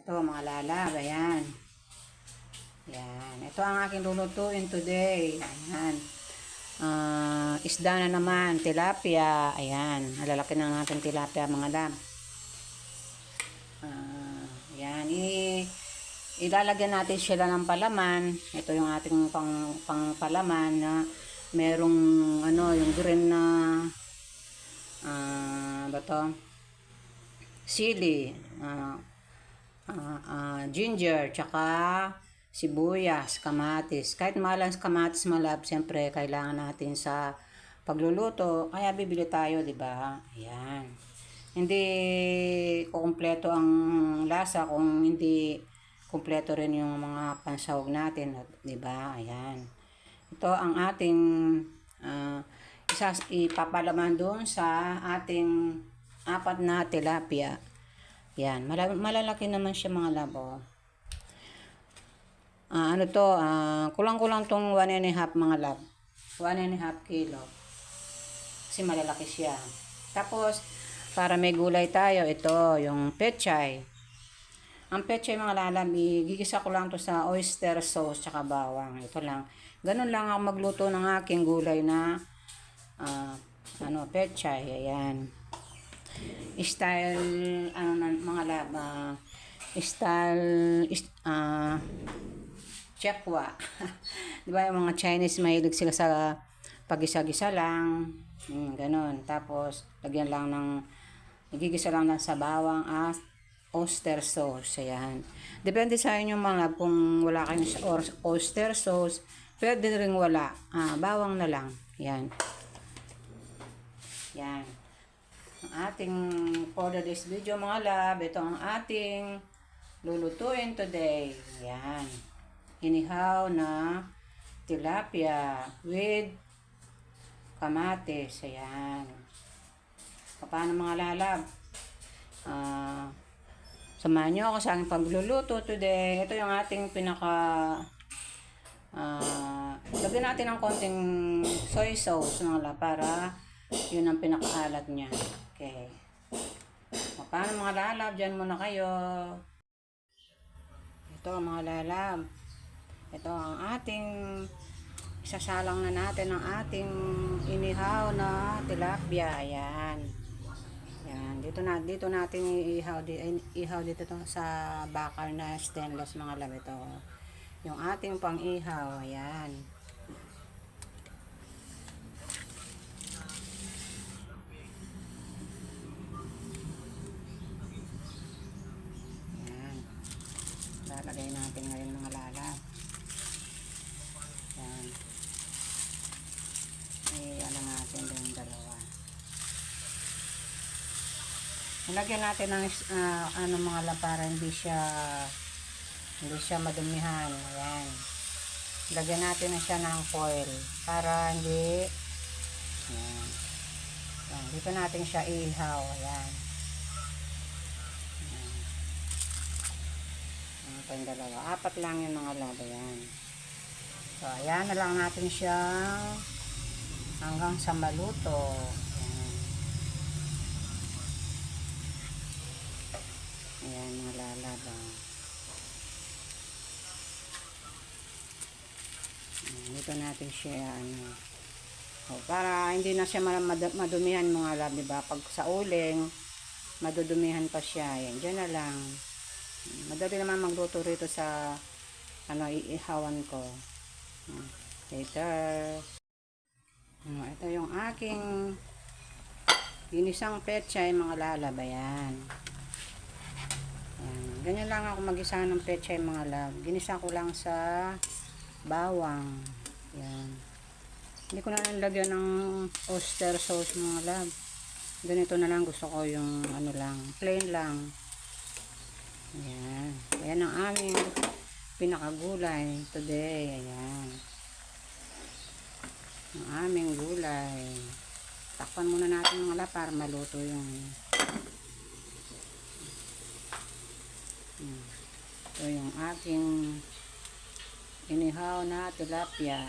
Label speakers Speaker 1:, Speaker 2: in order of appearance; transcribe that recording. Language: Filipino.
Speaker 1: Ito mga lalab, ayan. Ayan. Ito ang aking lulutuin today. Ayan. Isda na naman, tilapia. Ayan. Malalaki na natin tilapia mga lab. Ayan. Ilalagyan natin sila ng palaman. Ito yung ating pang palaman na merong yung green na bato, sili, ginger, tsaka sibuyas, kamatis. Kahit malang kamatis malab, siyempre kailangan natin sa pagluluto. Kaya bibili tayo, di ba? Ayan. Hindi kumpleto ang lasa kung hindi kumpleto rin yung mga pansahog natin, di ba? Ayan. Ito ang ating ipapalaman doon sa ating 4 na tilapia. Yan, malalaki naman siya mga labo. Kulang-kulang tong 1.5 mga lab. 1.5 kilo. Kasi malalaki siya. Tapos, para may gulay tayo, ito, yung pechay. Ang pechay mga lalab, gigisa ko lang to sa oyster sauce tsaka bawang. Ito lang. Ganun lang ako magluto ng aking gulay na pechay. Ayan. Style, mga lab, chekwa. Di ba yung mga Chinese, mahilig sila sa pagisa-gisa lang. Ganon. Tapos, lagyan lang nagigisa lang sa bawang at oyster sauce. Ayan. Depende sa inyo mga, kung wala kayong oyster sauce, pwede rin wala. Bawang na lang. Ayan. Yan. Ang ating for this video mga lab, ito ang ating lulutuin today. Yan. Inihaw na tilapia with kamatis. Ayan. Paano mga lalab? Samahan nyo ako sa aking pagluluto today. Ito yung ating lagyan natin ng konting soy sauce mga lab para yun ang pinakaalat niya. Okay. Paano mga lalab? Diyan muna kayo. Ito mga lalab. Ito ang ating isasalang na natin ang ating inihaw na tilapia. Ayan. Ayan. Dito natin ihaw dito sa bakal na stainless mga lab. Ito. Yung ating pang ihaw. Ayan. Lalagay natin ngayon mga lalab. Yan. Natin yung dalawa. Nilagyan natin ng mga lab para hindi siya madumihan. Ayan. Lagyan natin na siya ng foil para hindi ayan. Ayan. Dito natin siya ihaw. Ayan. Ito yung dalawa. 4 lang yung mga lab. Ayan. So, ayan na lang natin siya hanggang sa maluto. Ayan. Ayan mga lalab. Dito natin siya para hindi na siya madumihan mga lab. Diba? Pag sa uling, madudumihan pa siya. Ayan. Diyan na lang. Madali naman magluto rito sa iihawan ko. Later. Ito yung aking ginisang pechay mga lalab. Ayan. Ganyan lang ako mag-isa ng pechay mga lab. Ginisa ko lang sa bawang. Ayan. Hindi ko na nalagyan ng oyster sauce mga lab. Ganito na lang gusto ko yung plain lang. Ayan. Ayan ang aming pinakagulay today. Ayan. Ang aming gulay. Takpan muna natin mga lab para maluto yung ito yung aking inihaw na tilapia.